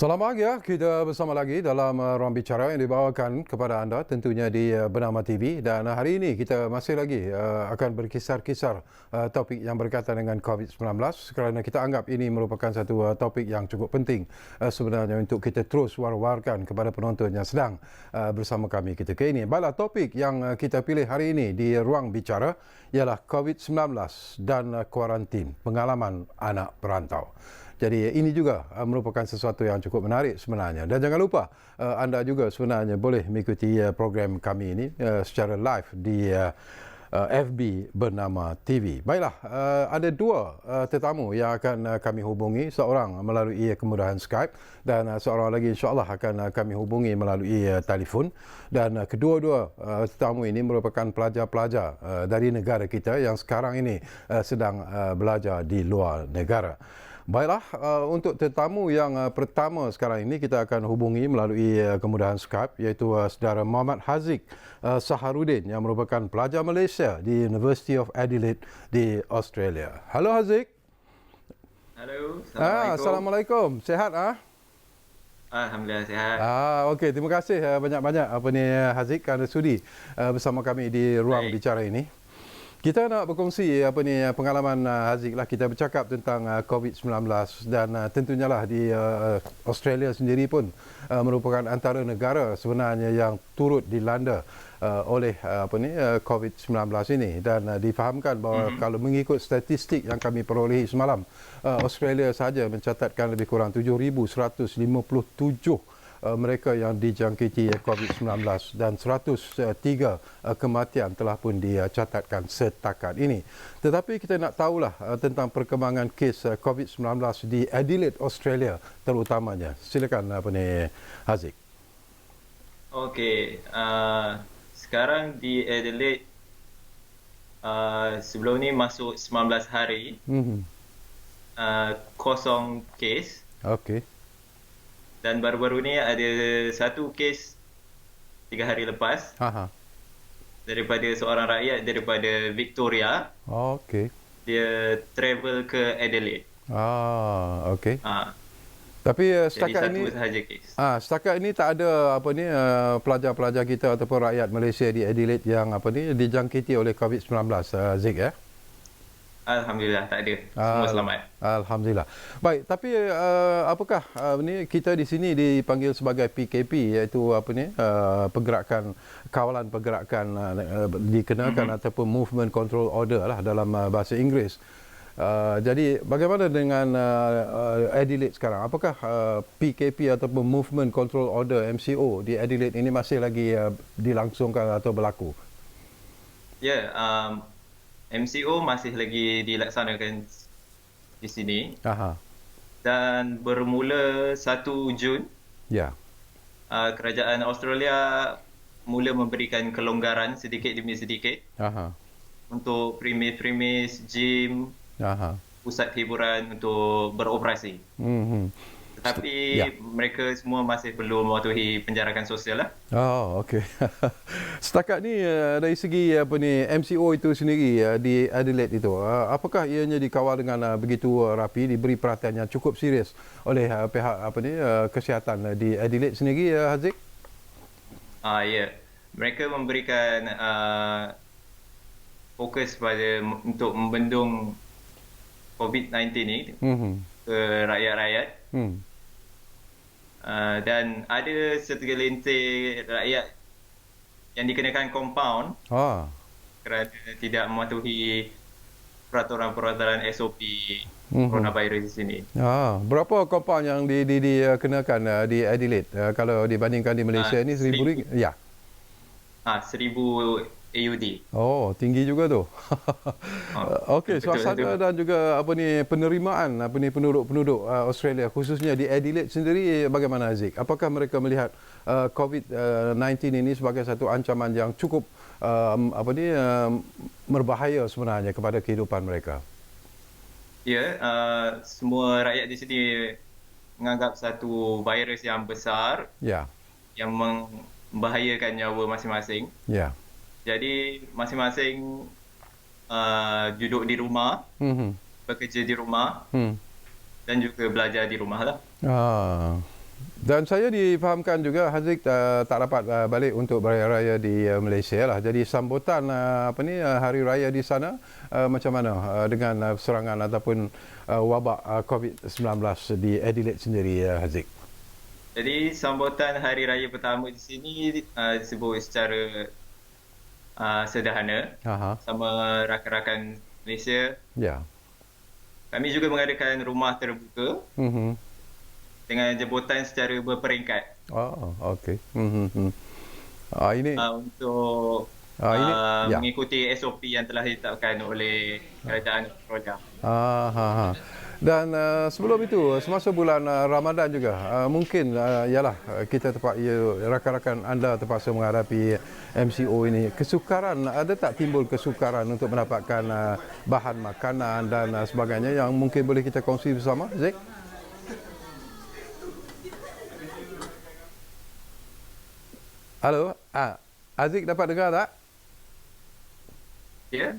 Selamat pagi ya, kita bersama lagi dalam Ruang Bicara yang dibawakan kepada anda tentunya di Bernama TV, dan hari ini kita masih lagi akan berkisar-kisar topik yang berkaitan dengan COVID-19 kerana kita anggap ini merupakan satu topik yang cukup penting sebenarnya untuk kita terus war-warkan kepada penonton yang sedang bersama kami ketika ini. Baiklah, topik yang kita pilih hari ini di Ruang Bicara ialah COVID-19 dan kuarantin, pengalaman anak perantau. Jadi ini juga merupakan sesuatu yang cukup menarik sebenarnya. Dan jangan lupa anda juga sebenarnya boleh mengikuti program kami ini secara live di FB Bernama TV. Baiklah, ada dua tetamu yang akan kami hubungi, seorang melalui kemudahan Skype dan seorang lagi insya-Allah akan kami hubungi melalui telefon. Dan kedua-dua tetamu ini merupakan pelajar-pelajar dari negara kita yang sekarang ini sedang belajar di luar negara. Baiklah, untuk tetamu yang pertama sekarang ini kita akan hubungi melalui kemudahan Skype, iaitu saudara Muhammad Haziq Saharudin yang merupakan pelajar Malaysia di University of Adelaide di Australia. Halo Haziq. Halo, Assalamualaikum. Assalamualaikum. Sehat Alhamdulillah sihat. Okey, terima kasih banyak-banyak Haziq kerana sudi bersama kami di Ruang Bicara ini. Kita nak berkongsi pengalaman Haziq lah. Kita bercakap tentang COVID-19 dan tentunya lah di Australia sendiri pun merupakan antara negara sebenarnya yang turut dilanda oleh COVID-19 ini, dan difahamkan bahawa kalau mengikut statistik yang kami perolehi semalam, Australia sahaja mencatatkan lebih kurang 7,157 mereka yang dijangkiti COVID-19 dan 103 kematian telah pun dicatatkan setakat ini. Tetapi kita nak tahulah tentang perkembangan kes COVID-19 di Adelaide, Australia terutamanya. Silakan Haziq. Okey, sekarang di Adelaide sebelum ni masuk 19 hari, kosong kes. Okey. Dan baru-baru ni ada satu kes 3 hari lepas. Daripada seorang rakyat daripada Victoria. Okey. Dia travel ke Adelaide. Okey. Tapi setakat jadi ini satu sahaja kes. Setakat ini tak ada pelajar-pelajar kita ataupun rakyat Malaysia di Adelaide yang dijangkiti oleh COVID-19, Haziq ya? Alhamdulillah tak ada. Semua selamat. Alhamdulillah. Baik, tapi apakah kita di sini dipanggil sebagai PKP, iaitu pergerakan, kawalan pergerakan dikenakan ataupun Movement Control Order lah dalam bahasa Inggeris. Jadi bagaimana dengan Adelaide sekarang? Apakah PKP ataupun Movement Control Order MCO di Adelaide ini masih lagi dilangsungkan atau berlaku? Ya, MCO masih lagi dilaksanakan di sini. Dan bermula 1 Jun, kerajaan Australia mula memberikan kelonggaran sedikit demi sedikit untuk premis-premis, gym, pusat hiburan untuk beroperasi. Tetapi mereka semua masih perlu mematuhi penjarakan sosial lah. Okey. Setakat ni dari segi MCO itu sendiri di Adelaide itu, apakah ianya dikawal dengan begitu rapi, diberi perhatian yang cukup serius oleh pihak kesihatan di Adelaide sendiri, Haziq? Ya. Mereka memberikan fokus pada untuk membendung COVID-19 ni ke rakyat-rakyat. Dan ada segelintir rakyat yang dikenakan kompaun kerana tidak mematuhi peraturan-peraturan SOP coronavirus di sini. Berapa kompaun yang dikenakan di Adelaide? Kalau dibandingkan di Malaysia ni RM1,000? Ya. 1,000 AUD. Tinggi juga tu. Okey, suasana dan juga penerimaan penduduk-penduduk Australia khususnya di Adelaide sendiri bagaimana, Haziq? Apakah mereka melihat COVID-19 ini sebagai satu ancaman yang cukup berbahaya sebenarnya kepada kehidupan mereka? Ya, semua rakyat di sini menganggap satu virus yang besar yang membahayakan nyawa masing-masing. Jadi masing-masing duduk di rumah, bekerja di rumah, dan juga belajar di rumah lah. Dan saya difahamkan juga Haziq tak dapat balik untuk beraya raya di Malaysia lah. Jadi sambutan hari raya di sana macam mana dengan serangan ataupun wabak COVID-19 di Adelaide sendiri, Haziq? Jadi sambutan hari raya pertama di sini disebut secara sederhana sama rakan-rakan Malaysia. Ya. Kami juga mengadakan rumah terbuka. Dengan jemputan secara berperingkat. Oh, okey. Ini untuk mengikuti SOP yang telah ditetapkan oleh Kerajaan Australia. Dan sebelum itu, semasa bulan Ramadan juga, mungkin ialah kita rakan-rakan anda terpaksa menghadapi MCO ini. Kesukaran, ada tak timbul kesukaran untuk mendapatkan bahan makanan dan sebagainya yang mungkin boleh kita kongsi bersama, Zek? Halo, Haziq dapat dengar tak? Ya.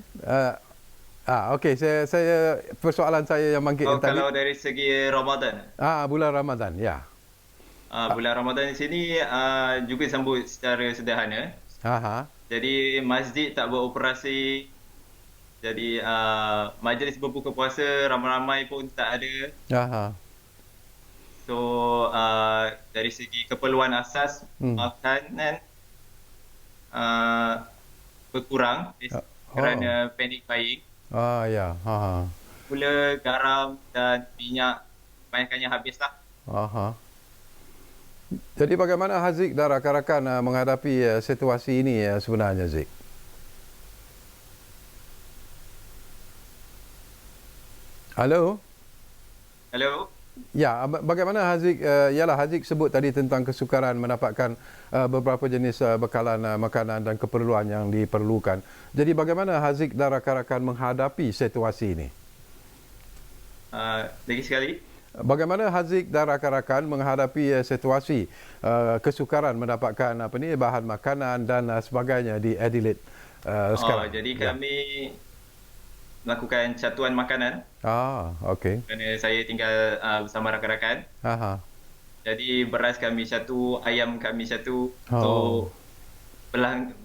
Okey, saya persoalan saya yang bangkit tadi. Kalau dari segi Ramadan. Bulan Ramadan, ya. Bulan Ramadan di sini juga sambut secara sederhana. Jadi masjid tak beroperasi. Jadi majlis berbuka puasa ramai-ramai pun tak ada. So dari segi keperluan asas makanan berkurang kerana panic buying. Ya. Gula, garam dan minyak kebanyakannya habislah. Jadi bagaimana Haziq dan rakan-rakan menghadapi situasi ini sebenarnya, Zik? Halo? Ya, bagaimana Haziq, Haziq sebut tadi tentang kesukaran mendapatkan beberapa jenis bekalan makanan dan keperluan yang diperlukan. Jadi bagaimana Haziq dan rakan-rakan menghadapi situasi ini? Lagi sekali. Bagaimana Haziq dan rakan-rakan menghadapi situasi kesukaran mendapatkan bahan makanan dan sebagainya di Adelaide sekarang? Jadi kami melakukan catuan makanan. Okey. Kerana saya tinggal bersama rakan-rakan. Jadi beras kami satu, ayam kami satu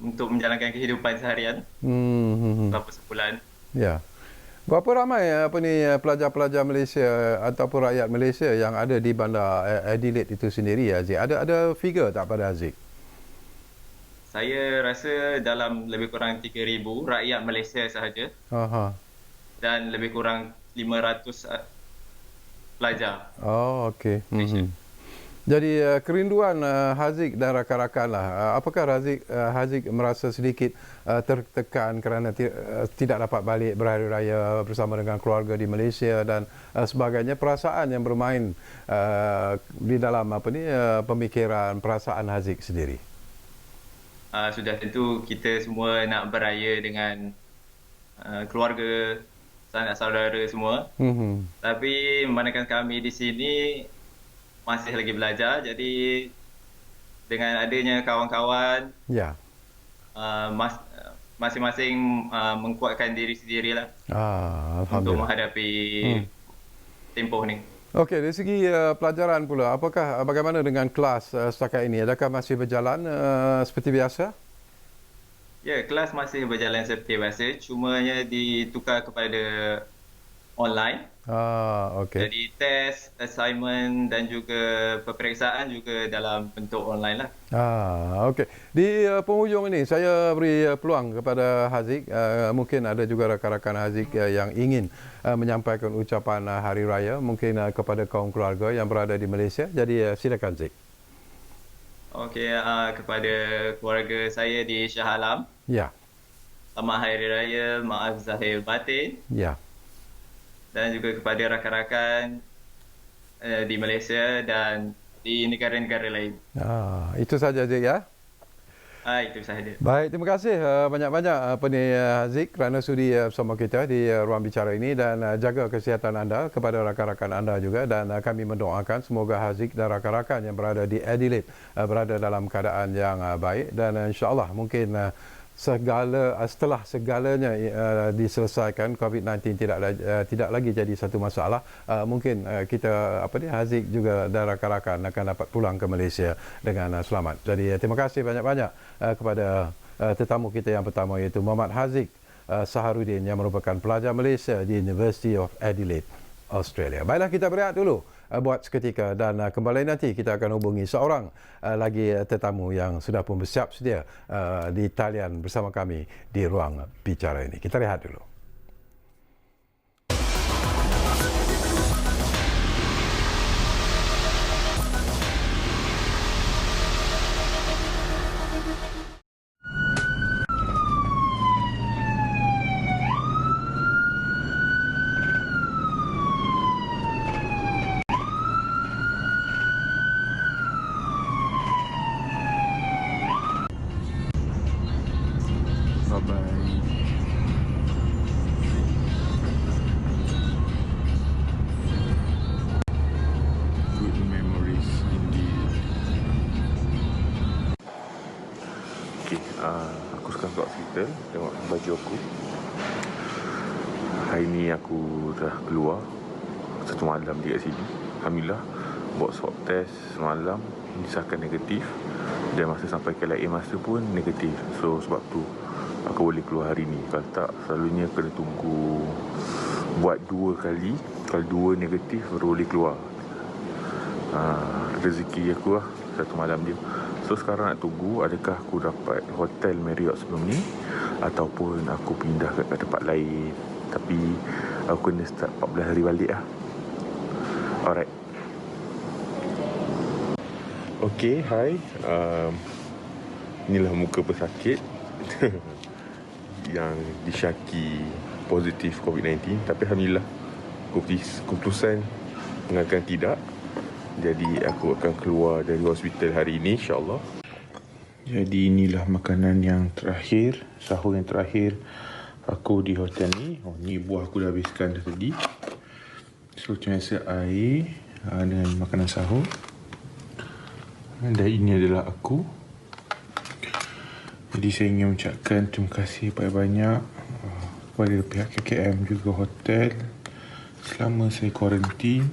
untuk menjalankan kehidupan seharian. Berapa sebulan. Ya. Berapa ramai pelajar-pelajar Malaysia ataupun rakyat Malaysia yang ada di bandar Adelaide itu sendiri, Haziq? Ada figure tak pada Haziq? Saya rasa dalam lebih kurang 3,000 rakyat Malaysia sahaja. Dan lebih kurang 500 pelajar. Okey. Jadi kerinduan Haziq dan rakan-rakan lah. Apakah Haziq merasa sedikit tertekan kerana tidak dapat balik berhari raya bersama dengan keluarga di Malaysia dan sebagainya? Perasaan yang bermain di dalam pemikiran perasaan Haziq sendiri? Sudah tentu kita semua nak beraya dengan keluarga, sanak saudara semua. Tapi memandangkan kami di sini masih lagi belajar, jadi dengan adanya kawan-kawan, masing-masing menguatkan diri sendirilah untuk menghadapi tempoh ni. Okey, dari segi pelajaran pula, bagaimana dengan kelas setakat ini? Adakah masih berjalan seperti biasa? Ya, kelas masih berjalan seperti biasa, cumanya ditukar kepada online. Okey. Jadi test, assignment dan juga peperiksaan juga dalam bentuk online lah. Okey. Di penghujung ini saya beri peluang kepada Haziq. Mungkin ada juga rakan-rakan Haziq yang ingin menyampaikan ucapan hari raya mungkin kepada kaum keluarga yang berada di Malaysia. Jadi silakan, Haziq. Okey, kepada keluarga saya di Shah Alam. Ya. Selamat Hari Raya, maaf zahir batin. Ya. Dan juga kepada rakan-rakan di Malaysia dan di negara-negara lain. Itu saja, Haziq, ya? Itu sahaja. Baik, terima kasih banyak-banyak Haziq kerana sudi bersama kita di ruang bicara ini dan jaga kesihatan anda kepada rakan-rakan anda juga dan kami mendoakan semoga Haziq dan rakan-rakan yang berada di Adelaide berada dalam keadaan yang baik dan insya-Allah mungkin setelah segalanya diselesaikan, COVID-19 tidak lagi jadi satu masalah, mungkin kita Haziq juga dan rakan-rakan akan dapat pulang ke Malaysia dengan selamat. Jadi terima kasih banyak-banyak kepada tetamu kita yang pertama, iaitu Muhammad Haziq Saharudin yang merupakan pelajar Malaysia di University of Adelaide, Australia. Baiklah, kita berehat dulu buat seketika dan kembali nanti kita akan hubungi seorang lagi tetamu yang sudah pun bersiap sedia di talian bersama kami di ruang bicara ini. Kita rehat dulu. Aku sekarang kat hospital, tengok baju aku. Hari ni aku dah keluar satu malam di kat sini. Alhamdulillah, buat swab test semalam, disahkan negatif. Dan masa sampai KLIA masa pun negatif. So sebab tu aku boleh keluar hari ni. Kalau tak, selalunya kena tunggu buat 2 kali. Kalau 2 negatif baru boleh keluar. Rezeki aku lah, satu malam dia. So sekarang nak tunggu adakah aku dapat hotel Marriott sebelum ni ataupun aku pindah ke tempat lain. Tapi aku kena start 14 hari balik lah. Alright. Okay, hi. Inilah muka pesakit yang disyaki positif COVID-19. Tapi Alhamdulillah, keputusan mengatakan tidak. Jadi aku akan keluar dari hospital hari ini, insyaAllah. Jadi inilah makanan yang terakhir, sahur yang terakhir aku di hotel ni. Ni buah aku dah habiskan dah tadi. So macam biasa, air dengan makanan sahur. Dan ini adalah aku. Jadi saya ingin mengucapkan terima kasih banyak-banyak kepada pihak KKM juga hotel selama saya kuarantin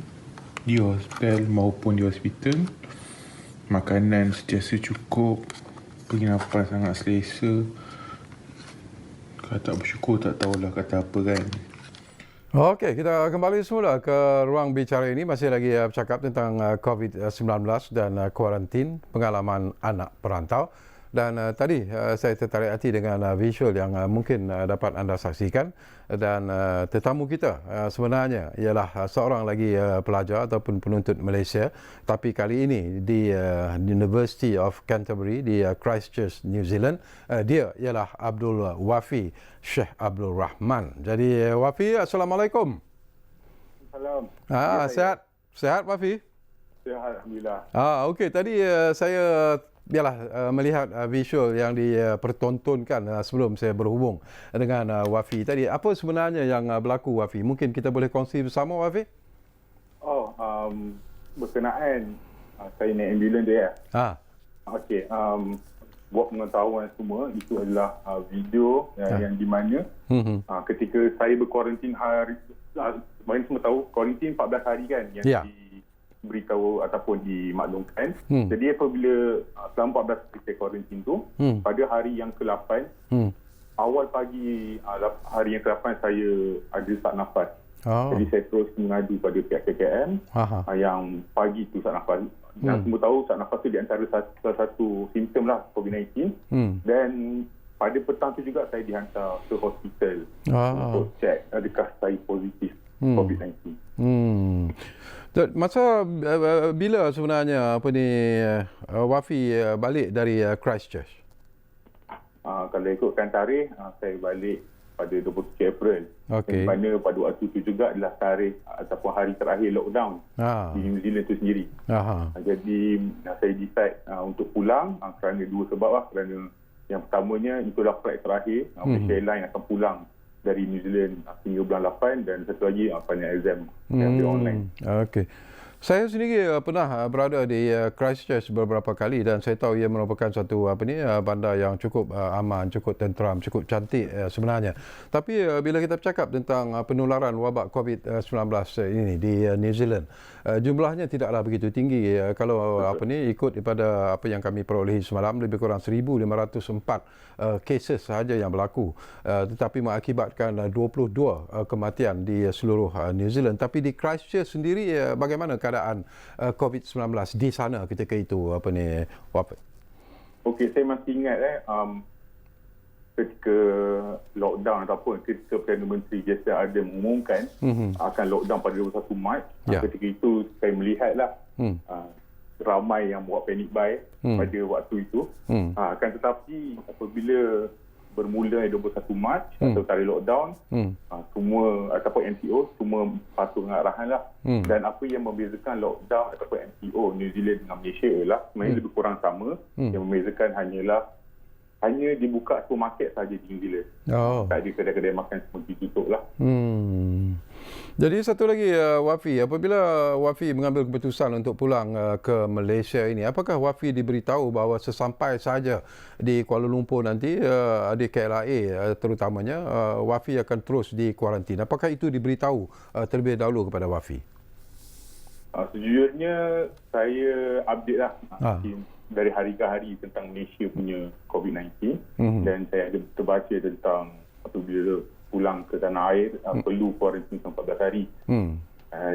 di hotel maupun di hospital. Makanan sentiasa cukup, penginapan sangat selesa. Kalau tak bersyukur tak tahulah kata apa kan. Okey, kita kembali semula ke ruang bicara ini. Masih lagi bercakap tentang COVID-19 dan kuarantin pengalaman anak perantau. Dan tadi saya tertarik hati dengan visual yang mungkin dapat anda saksikan. Dan tetamu kita sebenarnya ialah seorang lagi pelajar ataupun penuntut Malaysia. Tapi kali ini di University of Canterbury di Christchurch, New Zealand. Dia ialah Abdul Wafi Sheikh Abdul Rahman. Jadi Wafi, Assalamualaikum. Salam. Sehat? Sehat Wafi? Sehat, Alhamdulillah. Okey, tadi saya melihat visual yang dipertontonkan sebelum saya berhubung dengan Wafi tadi. Apa sebenarnya yang berlaku, Wafi? Mungkin kita boleh kongsi bersama, Wafi? Berkenaan saya naik ambulans dia. Okey, buat pengetahuan semua, itu adalah video yang di mana ketika saya berkuarantin hari, mungkin semua tahu kuarantin 14 hari kan yang diberitahu ataupun dimaklumkan. Jadi apabila selama 14 hari saya kuarantin tu, pada hari yang ke-8, awal pagi hari yang ke-8 saya ada sesak nafas. Jadi saya terus mengadu pada pihak KKM yang pagi tu sesak nafas. Yang semua tahu sesak nafas tu di antara salah satu simptom lah COVID-19. Dan pada petang tu juga saya dihantar ke hospital untuk cek adakah saya positif COVID-19. Masa bila sebenarnya Wafi balik dari Christchurch? Kalau ikutkan tarikh, saya balik pada 23 April. Di mana pada waktu itu juga adalah tarikh ataupun hari terakhir lockdown di New Zealand itu sendiri. Jadi saya decide untuk pulang kerana 2 sebab lah. Kerana yang pertamanya itulah flight terakhir. Malaysia Airlines akan pulang dari New Zealand hingga bulan 8 dan satu lagi final exam yang online. Okey. Saya sendiri pernah berada di Christchurch beberapa kali dan saya tahu ia merupakan satu bandar yang cukup aman, cukup tenteram, cukup cantik sebenarnya. Tapi bila kita bercakap tentang penularan wabak COVID-19 ini di New Zealand, jumlahnya tidaklah begitu tinggi. Kalau ikut daripada apa yang kami perolehi semalam, lebih kurang 1,504 cases sahaja yang berlaku, tetapi mengakibatkan 22 kematian di seluruh New Zealand. Tapi di Christchurch sendiri bagaimana keadaan COVID-19 di sana ketika itu wafat? Okey, saya masih ingat ketika lockdown ataupun ketika Perdana Menteri Jacinda Ardern mengumumkan akan lockdown pada 21 Mac. Ketika itu saya melihatlah ramai yang buat panic buy pada waktu itu. Akan tetapi apabila bermula 21 Mac atau tarikh lockdown, semua ataupun MCO semua patuh dengan arahan lah. Dan apa yang membezakan lockdown ataupun MCO New Zealand dengan Malaysia ialah sebenarnya lebih kurang sama. Yang membezakan hanya dibuka supermarket sahaja di New Zealand. Tak ada kedai-kedai makan semua ditutup lah. Jadi satu lagi Wafi, apabila Wafi mengambil keputusan untuk pulang ke Malaysia ini, apakah Wafi diberitahu bahawa sesampai saja di Kuala Lumpur nanti di KLIA terutamanya Wafi akan terus di kuarantin? Apakah itu diberitahu terlebih dahulu kepada Wafi? Sejujurnya saya update lah dari hari ke hari tentang Malaysia punya COVID-19 dan saya ada terbaca tentang apabila pulang ke tanah air perlu kuarantin 14 hari.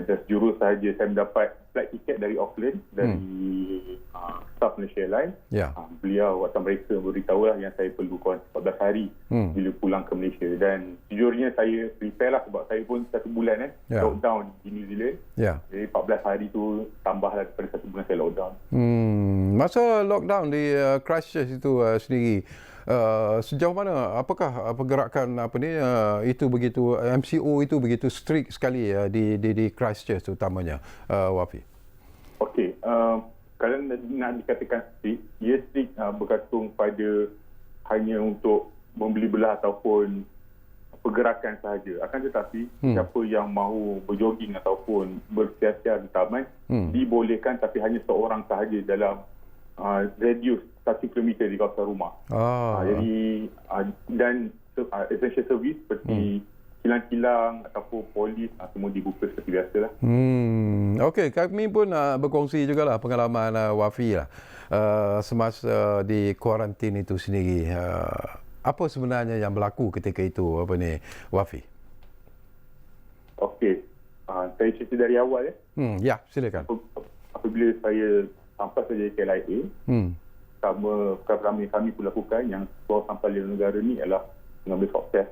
Just jurus sahaja saya mendapat flight tiket dari Auckland dari staff Malaysia Airlines. Beliau atau mereka beritahu lah yang saya perlu kuarantin 14 hari bila pulang ke Malaysia. Dan sejujurnya saya prepare lah sebab saya pun 1 bulan lockdown di New Zealand. Jadi 14 hari tu tambah lah daripada 1 bulan saya lockdown. Masa lockdown di Christchurch itu sendiri, sejauh mana apakah pergerakan itu begitu MCO itu begitu strict sekali di Christchurch utamanya Wafi? Okey, kalau nak dikatakan strict, ia strict bergantung pada hanya untuk membeli belah ataupun pergerakan sahaja. Akan tetapi siapa yang mahu berjoging ataupun bersiar-siar di taman dibolehkan, tapi hanya seorang sahaja dalam radius 1 km di kawasan rumah. Jadi dan essential service seperti kilang-kilang ataupun polis semua dibuka seperti biasalah. Okey, kami pun berkongsi jugalah pengalaman Wafi lah semasa di kuarantin itu sendiri. Apa sebenarnya yang berlaku ketika itu Wafi? Okey, saya cerita dari awal ya, silakan. Apabila saya sampai saja KLIA, perkara pertama yang kami pun lakukan yang keluar sampai dari negara ni ialah mengambil swab test.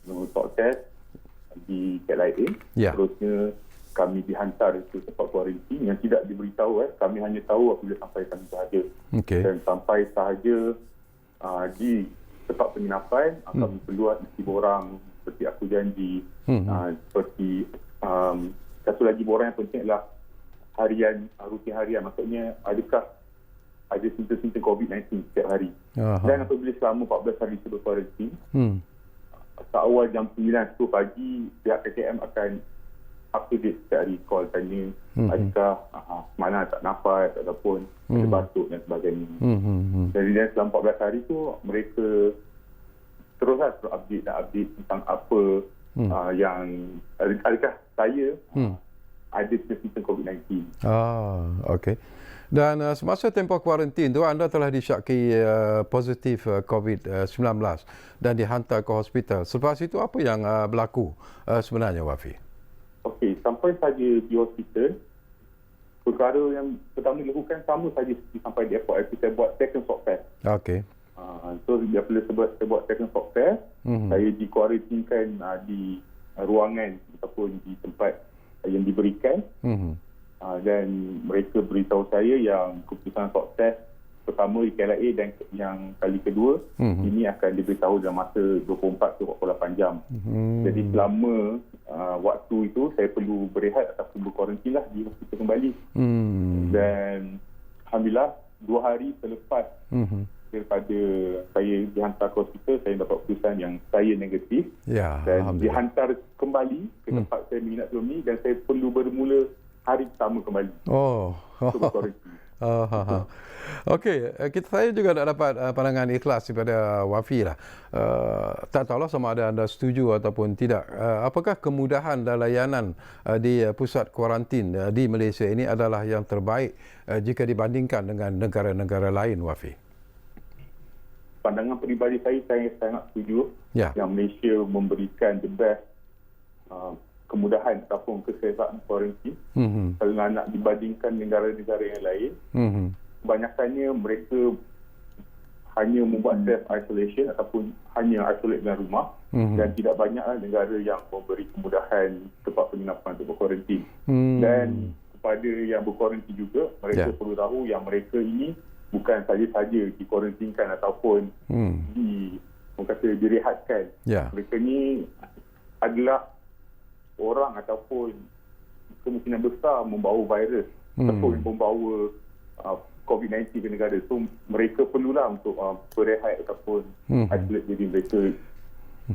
Mengambil swab test di KLIA. Terusnya kami dihantar ke tempat kuarantin yang tidak diberitahu. Kami hanya tahu apabila sampai kami sahaja. Dan sampai sahaja di tempat penginapan, kami keluar isi borang seperti aku janji. Seperti satu lagi borang yang penting adalah rutin harian. Maksudnya adakah ada simptom-simptom COVID-19 setiap hari. Dan apabila selama 14 hari saya berkuarantin, awal jam 9-10 pagi pihak KKM akan update setiap hari, call tanya adakah mana tak nafas ataupun ada batuk dan sebagainya. Jadi selama 14 hari tu mereka teruslah update tentang apa yang adakah saya ada simptom COVID-19. Okey. Dan semasa tempoh kuarantin tu anda telah disyaki positif COVID-19 dan dihantar ke hospital. Selepas itu apa yang berlaku sebenarnya Wafi? Okey, sampai saja di hospital, perkara yang pertama dilakukan sama saja seperti sampai di airport. Saya buat second swab test. Okey. So bila saya buat second swab test, saya dikuarantinkan di ruangan ataupun di tempat yang diberikan. Dan mereka beritahu saya yang keputusan swab test pertama di KLIA dan yang kali kedua ini akan diberitahu dalam masa 24 ke 48 jam. Jadi selama waktu itu saya perlu berehat ataupun berkuarantin lah di hospital kembali. Dan alhamdulillah 2 hari selepas daripada saya dihantar ke hospital, saya dapat keputusan yang saya negatif dan dihantar kembali ke tempat saya menginap sebelum ni dan saya perlu bermula hari pertama kembali. Untuk berkuarantin. Okey, saya juga nak dapat pandangan ikhlas daripada Wafi lah. Tak tahulah sama ada anda setuju ataupun tidak. Apakah kemudahan dan layanan di pusat kuarantin di Malaysia ini adalah yang terbaik jika dibandingkan dengan negara-negara lain, Wafi? Pandangan peribadi saya sangat setuju yang Malaysia memberikan the best kemudahan ataupun kesihatan kuarantin. Kalau nak dibandingkan negara-negara yang lain, kebanyakannya mereka hanya membuat self-isolation ataupun hanya isolate dalam rumah dan tidak banyak negara yang memberi kemudahan tempat penginapan untuk berkuarantin. Dan kepada yang berkuarantin juga, mereka perlu tahu yang mereka ini bukan saja-saja dikuarantinkan ataupun direhatkan. Mereka ni adalah orang ataupun kemungkinan besar membawa virus ataupun membawa COVID-19 ke negara. So mereka perlulah untuk berehat ataupun isolate diri mereka.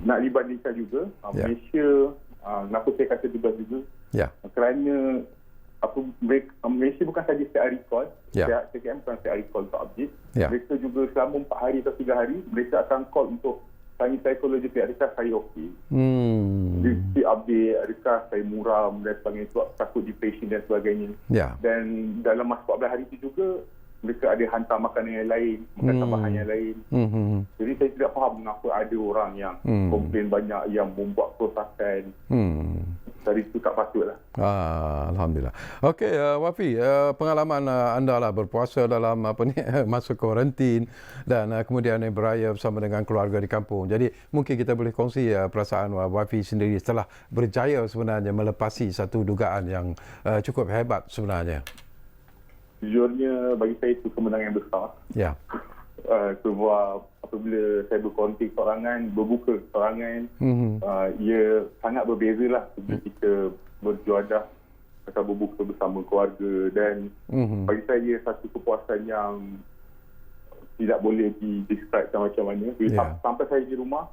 Nak dibandingkan juga Malaysia, kenapa saya kata tugas juga kerana Malaysia bukan saja setiap hari call, CKM bukan setiap hari call untuk update. Mereka juga selama 4 hari atau 3 hari mereka akan call untuk tanya psikologi, adakah saya okey, di update, adakah saya muram dan sebagainya, takut depression dan sebagainya. Dan dalam masa 14 hari itu juga mereka ada hantar makanan yang lain, makan tambahan yang lain. Jadi saya tidak faham mengapa ada orang yang komplain banyak, yang membuat kerosakan. Dari itu tak patutlah. Alhamdulillah. Okey, Wafi, pengalaman anda lah berpuasa dalam masa kuarantin dan kemudian beraya bersama dengan keluarga di kampung. Jadi mungkin kita boleh kongsi perasaan Wafi sendiri setelah berjaya sebenarnya melepasi satu dugaan yang cukup hebat sebenarnya. Sejujurnya bagi saya itu kemenangan yang besar. Sebab apabila saya berkuarantin seorangan, berbuka seorangan, ia sangat berbeza lah ketika berjuadah atau berbuka bersama keluarga. Dan bagi saya satu kepuasan yang tidak boleh di-describekan macam mana. Jadi sampai saya di rumah,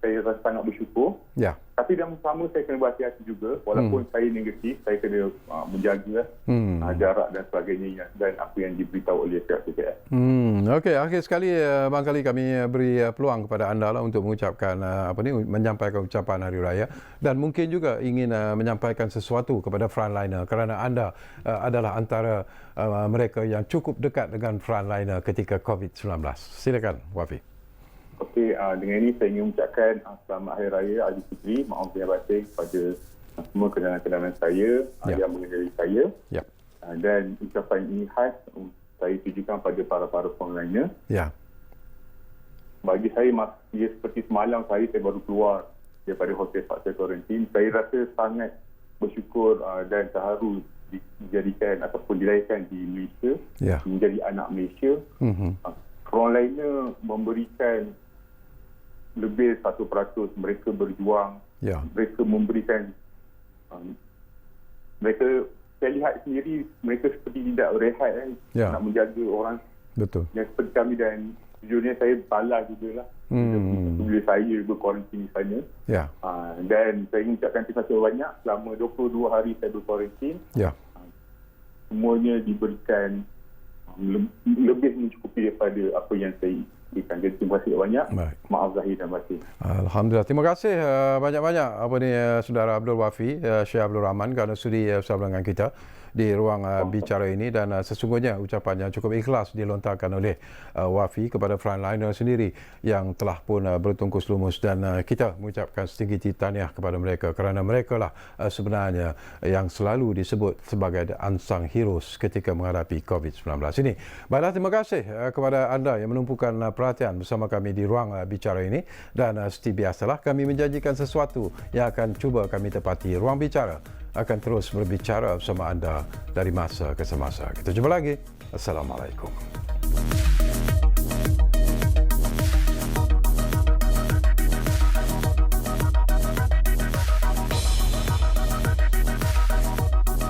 saya rasa sangat bersyukur. Tapi dalam sama saya kena berhati-hati juga. Walaupun saya negatif, saya kena menjaga jarak dan sebagainya dan apa yang diberitahu oleh pihak CKM. Okey, akhir sekali barangkali kami beri peluang kepada anda lah untuk mengucapkan menyampaikan ucapan Hari Raya dan mungkin juga ingin menyampaikan sesuatu kepada frontliner kerana anda adalah antara mereka yang cukup dekat dengan frontliner ketika COVID-19. Silakan, Wafi. Okey, dengan ini saya ingin mengucapkan selamat Hari Raya Aidilfitri, maaf lahir batin kepada semua kenalan-kenalan saya yang mengenali saya. Dan ucapan ini khas saya tujukan pada para frontliner. Bagi saya, seperti semalam saya baru keluar daripada hotel fakta kuarantin. Saya rasa sangat bersyukur dan terharu dijadikan ataupun dilahirkan di Malaysia, menjadi anak Malaysia. Frontliner memberikan lebih 1%, mereka berjuang, mereka memberikan, mereka saya lihat sendiri mereka seperti tidak berehat nak menjaga orang yang seperti kami. Dan sejujurnya saya balas jugalah bila saya berkuarantin di sana. Dan saya ingin ucapkan terima kasih banyak selama 22 hari saya berkuarantin. Semuanya diberikan lebih mencukupi daripada apa yang saya berikan. Jadi terima kasih banyak. Maaf zahir dan batin. Alhamdulillah. Terima kasih banyak-banyak saudara Abdul Wafi, Syekh Abdul Rahman kerana sudi bersama dengan kita di ruang bicara ini dan sesungguhnya ucapan yang cukup ikhlas dilontarkan oleh Wafi kepada frontliner sendiri yang telah pun bertungkus lumus dan kita mengucapkan setinggi tahniah kepada mereka kerana mereka lah sebenarnya yang selalu disebut sebagai the unsung heroes ketika menghadapi COVID-19 ini. Baiklah, terima kasih kepada anda yang menumpukan perhatian bersama kami di ruang bicara ini dan seperti biasalah kami menjanjikan sesuatu yang akan cuba kami tepati. Ruang bicara akan terus berbicara bersama anda dari masa ke semasa. Kita jumpa lagi. Assalamualaikum.